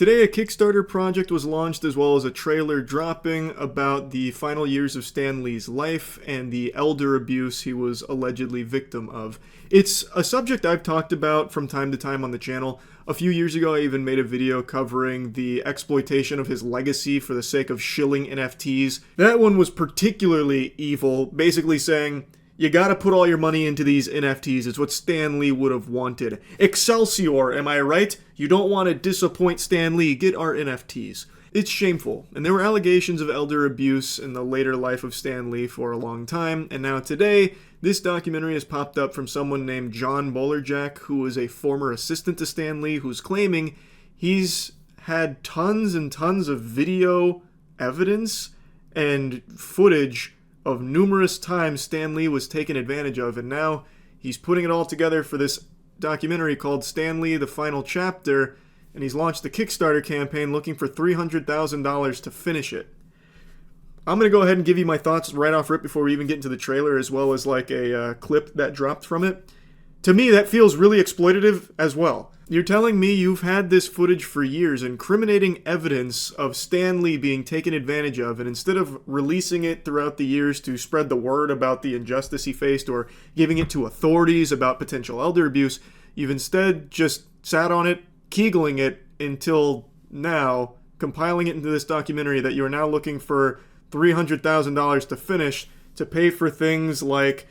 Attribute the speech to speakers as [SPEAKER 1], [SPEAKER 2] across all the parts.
[SPEAKER 1] Today, a Kickstarter project was launched as well as a trailer dropping about the final years of Stan Lee's life and the elder abuse he was allegedly victim of. It's a subject I've talked about from time to time on the channel. A few years ago, I even made a video covering the exploitation of his legacy for the sake of shilling NFTs. That one was particularly evil, basically saying, you gotta put all your money into these NFTs. It's what Stan Lee would have wanted. Excelsior, am I right? You don't want to disappoint Stan Lee. Get our NFTs. It's shameful. And there were allegations of elder abuse in the later life of Stan Lee for a long time. And now today, this documentary has popped up from someone named John Bolerjack, who is a former assistant to Stan Lee, who's claiming he's had tons and tons of video evidence and footage of numerous times Stan Lee was taken advantage of, and now he's putting it all together for this documentary called Stan Lee: The Final Chapter, and he's launched a Kickstarter campaign looking for $300,000 to finish it. I'm going to go ahead and give you my thoughts right off rip before we even get into the trailer, as well as like a clip that dropped from it. To me, that feels really exploitative as well. You're telling me you've had this footage for years, incriminating evidence of Stan Lee being taken advantage of, and instead of releasing it throughout the years to spread the word about the injustice he faced or giving it to authorities about potential elder abuse, you've instead just sat on it, keegling it until now, compiling it into this documentary that you're now looking for $300,000 to finish, to pay for things like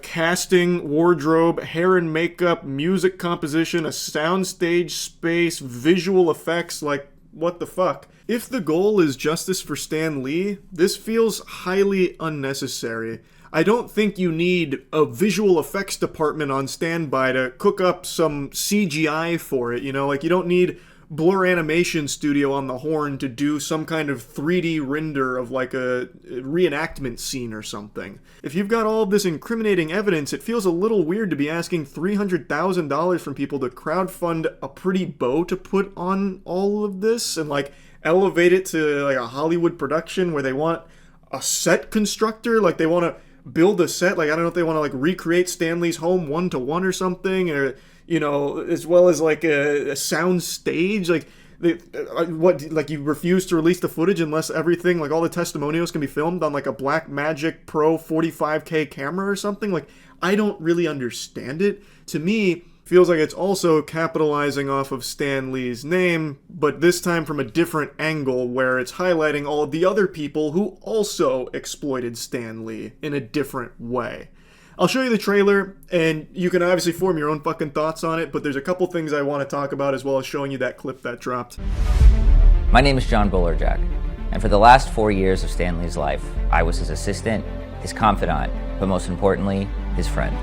[SPEAKER 1] casting, wardrobe, hair and makeup, music composition, a soundstage space, visual effects. Like, what the fuck? If the goal is justice for Stan Lee, this feels highly unnecessary. I don't think you need a visual effects department on standby to cook up some CGI for it, you know? Like, you don't need Blur Animation Studio on the horn to do some kind of 3D render of like a reenactment scene or something. If you've got all of this incriminating evidence, it feels a little weird to be asking $300,000 from people to crowdfund a pretty bow to put on all of this and like elevate it to like a Hollywood production where they want a set constructor, like they want to build a set, like I don't know if they want to like recreate Stan Lee's home 1-to-1 or something, or you know, as well as like a sound stage, like like you refuse to release the footage unless everything, like all the testimonials can be filmed on like a Blackmagic Pro 45K camera or something. Like, I don't really understand it. To me, feels like it's also capitalizing off of Stan Lee's name, but this time from a different angle where it's highlighting all of the other people who also exploited Stan Lee in a different way. I'll show you the trailer, and you can obviously form your own fucking thoughts on it, but there's a couple things I want to talk about as well as showing you that clip that dropped.
[SPEAKER 2] My name is John Bolerjack, and for the last 4 years of Stan Lee's life, I was his assistant, his confidant, but most importantly, his friend.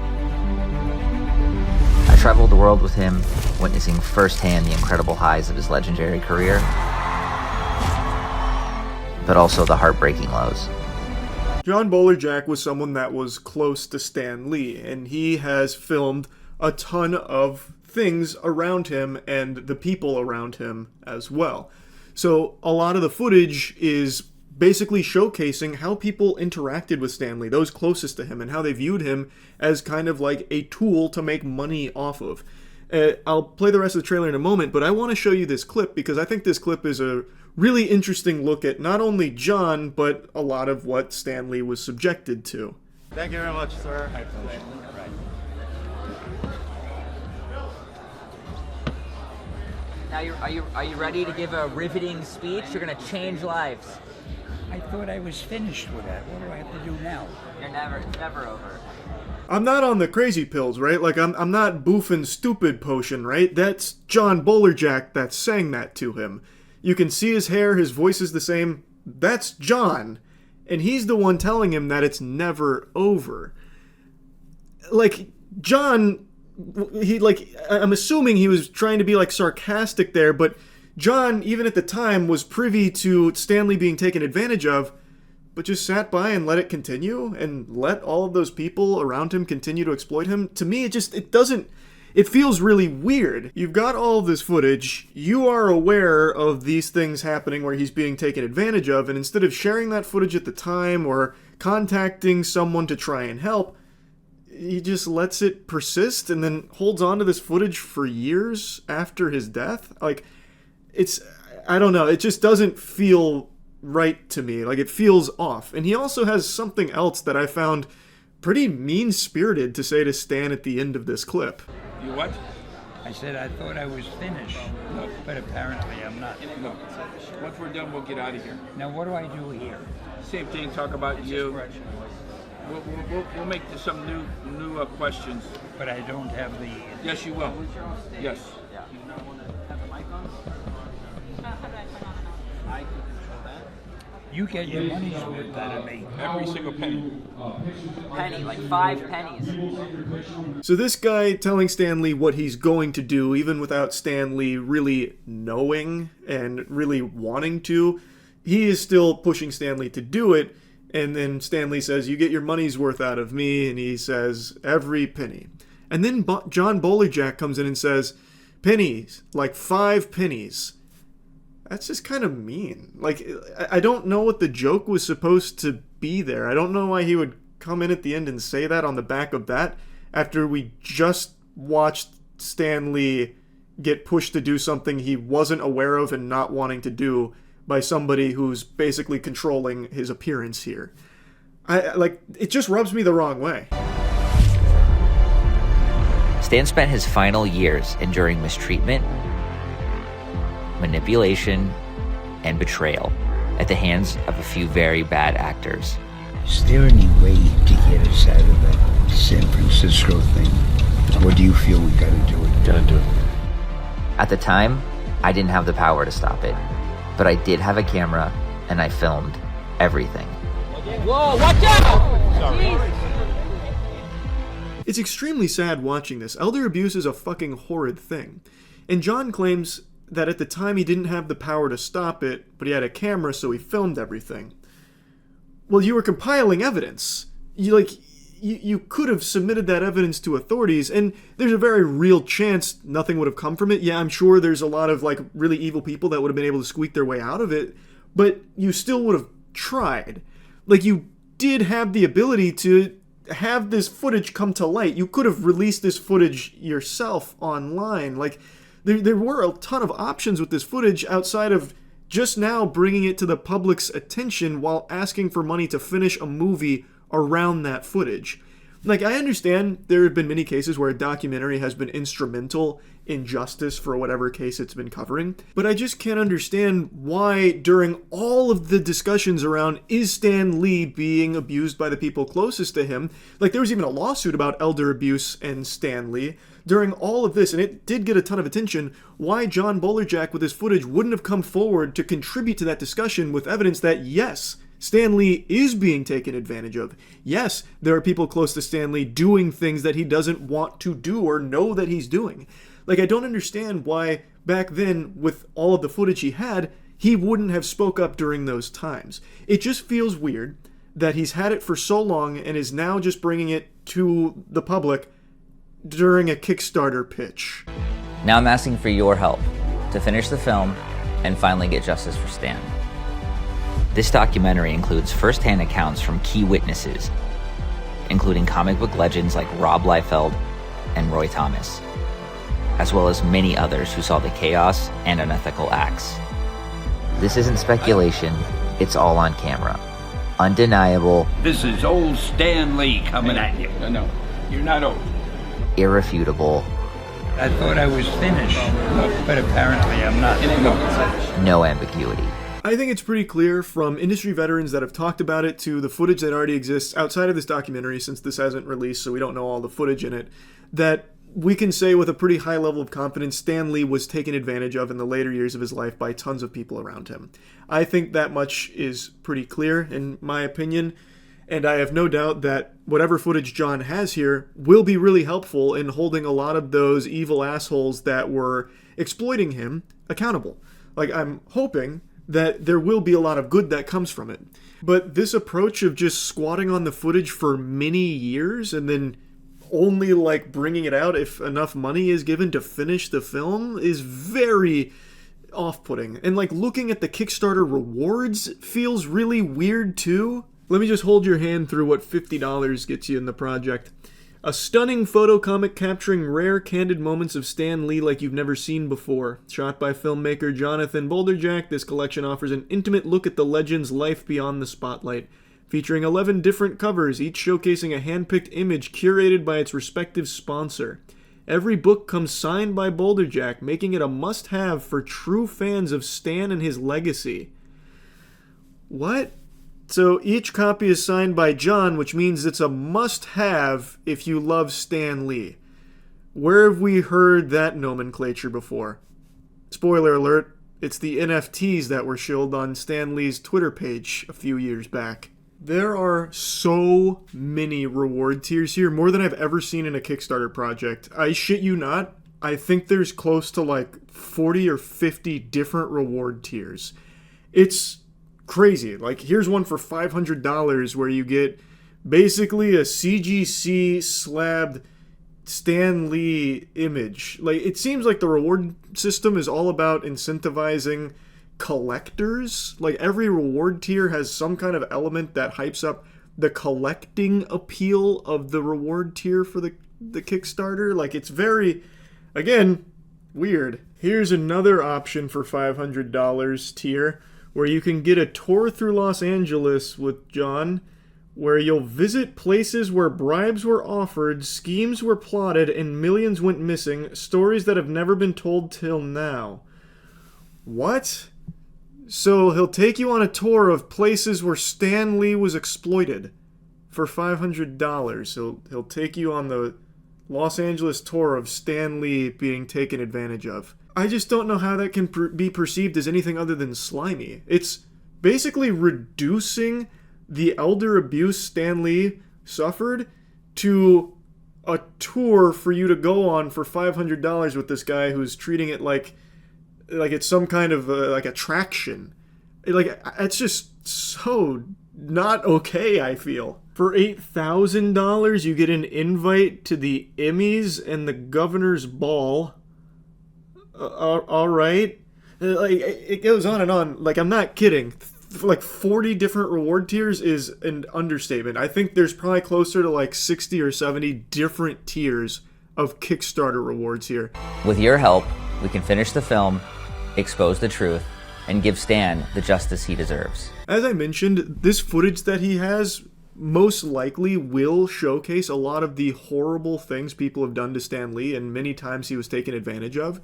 [SPEAKER 2] I traveled the world with him, witnessing firsthand the incredible highs of his legendary career, but also the heartbreaking lows.
[SPEAKER 1] John Bolerjack was someone that was close to Stan Lee, and he has filmed a ton of things around him and the people around him as well. So a lot of the footage is basically showcasing how people interacted with Stan Lee, those closest to him, and how they viewed him as kind of like a tool to make money off of. I'll play the rest of the trailer in a moment, but I want to show you this clip because I think this clip is a really interesting look at not only John, but a lot of what Stan Lee was subjected to.
[SPEAKER 3] Thank you very much, sir.
[SPEAKER 2] Now, are you ready to give a riveting speech? You're going to change lives.
[SPEAKER 4] I thought I was finished with that. What do I have to do now?
[SPEAKER 2] It's never over.
[SPEAKER 1] I'm not on the crazy pills, right? Like, I'm not boofing stupid potion, right? That's John Bolerjack that's saying that to him. You can see his hair, his voice is the same. That's John. And he's the one telling him that it's never over. Like, John, I'm assuming he was trying to be, like, sarcastic there, but John, even at the time, was privy to Stan Lee being taken advantage of, but just sat by and let it continue and let all of those people around him continue to exploit him. To me, it feels really weird. You've got all of this footage, you are aware of these things happening where he's being taken advantage of, and instead of sharing that footage at the time or contacting someone to try and help, he just lets it persist and then holds on to this footage for years after his death. Like, I don't know, it just doesn't feel right to me. Like, it feels off. And he also has something else that I found pretty mean-spirited to say to Stan at the end of this clip.
[SPEAKER 3] You what?
[SPEAKER 4] I said I thought I was finished, but apparently I'm not.
[SPEAKER 3] No. Once we're done, we'll get out of here.
[SPEAKER 4] Now what do I do here?
[SPEAKER 3] Same thing, talk about you. We'll make some new questions.
[SPEAKER 4] But I don't have the...
[SPEAKER 3] Yes, you will. Yes.
[SPEAKER 4] You get your money's worth out of me.
[SPEAKER 3] Every single penny.
[SPEAKER 5] Penny, like 5 pennies.
[SPEAKER 1] So this guy telling Stan Lee what he's going to do, even without Stan Lee really knowing and really wanting to, he is still pushing Stan Lee to do it. And then Stan Lee says, you get your money's worth out of me. And he says, every penny. And then John Bolerjack comes in and says, pennies, like 5 pennies. That's just kind of mean. Like, I don't know what the joke was supposed to be there. I don't know why he would come in at the end and say that on the back of that after we just watched Stan Lee get pushed to do something he wasn't aware of and not wanting to do by somebody who's basically controlling his appearance here. It just rubs me the wrong way.
[SPEAKER 2] Stan spent his final years enduring mistreatment, manipulation, and betrayal at the hands of a few very bad actors.
[SPEAKER 4] Is there any way to get us out of that San Francisco thing? Or do you feel we gotta do it?
[SPEAKER 2] Gotta do it. At the time, I didn't have the power to stop it, but I did have a camera and I filmed everything.
[SPEAKER 5] Whoa, watch out! Jeez.
[SPEAKER 1] It's extremely sad watching this. Elder abuse is a fucking horrid thing. And John claims that at the time he didn't have the power to stop it, but he had a camera, so he filmed everything. Well, you were compiling evidence. You could have submitted that evidence to authorities, and there's a very real chance nothing would have come from it. Yeah, I'm sure there's a lot of, really evil people that would have been able to squeak their way out of it, but you still would have tried. You did have the ability to have this footage come to light. You could have released this footage yourself online. There were a ton of options with this footage outside of just now bringing it to the public's attention while asking for money to finish a movie around that footage. I understand there have been many cases where a documentary has been instrumental in justice for whatever case it's been covering, but I just can't understand why during all of the discussions around is Stan Lee being abused by the people closest to him, there was even a lawsuit about elder abuse and Stan Lee, during all of this, and it did get a ton of attention, why John Bolerjack with his footage wouldn't have come forward to contribute to that discussion with evidence that, yes, Stan Lee is being taken advantage of. Yes, there are people close to Stan Lee doing things that he doesn't want to do or know that he's doing. I don't understand why back then, with all of the footage he had, he wouldn't have spoke up during those times. It just feels weird that he's had it for so long and is now just bringing it to the public during a Kickstarter pitch.
[SPEAKER 2] Now I'm asking for your help to finish the film and finally get justice for Stan. This documentary includes first-hand accounts from key witnesses, including comic book legends like Rob Liefeld and Roy Thomas, as well as many others who saw the chaos and unethical acts. This isn't speculation, it's all on camera. Undeniable.
[SPEAKER 3] This is old Stan Lee coming at you. No, you're not old.
[SPEAKER 2] Irrefutable.
[SPEAKER 4] I thought I was finished, but apparently I'm not.
[SPEAKER 2] No ambiguity.
[SPEAKER 1] I think it's pretty clear from industry veterans that have talked about it to the footage that already exists outside of this documentary, since this hasn't released, so we don't know all the footage in it, that we can say with a pretty high level of confidence Stan Lee was taken advantage of in the later years of his life by tons of people around him. I think that much is pretty clear, in my opinion, and I have no doubt that whatever footage John has here will be really helpful in holding a lot of those evil assholes that were exploiting him accountable. I'm hoping that there will be a lot of good that comes from it. But this approach of just squatting on the footage for many years and then only bringing it out if enough money is given to finish the film is very off-putting. And looking at the Kickstarter rewards feels really weird too. Let me just hold your hand through what $50 gets you in the project. A stunning photo comic capturing rare, candid moments of Stan Lee like you've never seen before. Shot by filmmaker Jonathan Boulderjack, this collection offers an intimate look at the legend's life beyond the spotlight. Featuring 11 different covers, each showcasing a hand-picked image curated by its respective sponsor. Every book comes signed by Boulderjack, making it a must-have for true fans of Stan and his legacy. What? So each copy is signed by John, which means it's a must-have if you love Stan Lee. Where have we heard that nomenclature before? Spoiler alert, it's the NFTs that were shilled on Stan Lee's Twitter page a few years back. There are so many reward tiers here, more than I've ever seen in a Kickstarter project. I shit you not, I think there's close to like 40 or 50 different reward tiers. It's crazy. Like, here's one for $500 where you get basically a CGC slabbed Stan Lee image. Like, it seems like the reward system is all about incentivizing collectors. Like, every reward tier has some kind of element that hypes up the collecting appeal of the reward tier for the Kickstarter. Like, it's very, again, weird. Here's another option for $500 tier, where you can get a tour through Los Angeles with John, where you'll visit places where bribes were offered, schemes were plotted, and millions went missing, stories that have never been told till now. What? So he'll take you on a tour of places where Stan Lee was exploited for $500. He'll take you on the Los Angeles tour of Stan Lee being taken advantage of. I just don't know how that can be perceived as anything other than slimy. It's basically reducing the elder abuse Stan Lee suffered to a tour for you to go on for $500 with this guy who's treating it like it's some kind of like attraction. Like, it's just so not okay, I feel. For $8,000, you get an invite to the Emmys and the Governor's Ball. All right. Like, it goes on and on. Like, I'm not kidding. Like, 40 different reward tiers is an understatement. I think there's probably closer to like 60 or 70 different tiers of Kickstarter rewards here.
[SPEAKER 2] With your help, we can finish the film, expose the truth, and give Stan the justice he deserves.
[SPEAKER 1] As I mentioned, this footage that he has most likely will showcase a lot of the horrible things people have done to Stan Lee, and many times he was taken advantage of.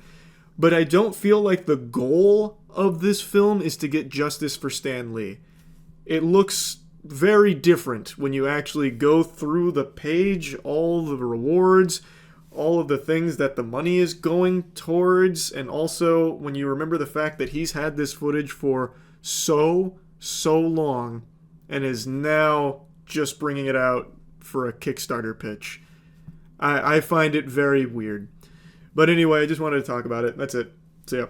[SPEAKER 1] But I don't feel like the goal of this film is to get justice for Stan Lee. It looks very different when you actually go through the page, all the rewards, all of the things that the money is going towards, and also when you remember the fact that he's had this footage for so long and is now just bringing it out for a Kickstarter pitch. I find it very weird. But anyway, I just wanted to talk about it. That's it. See ya.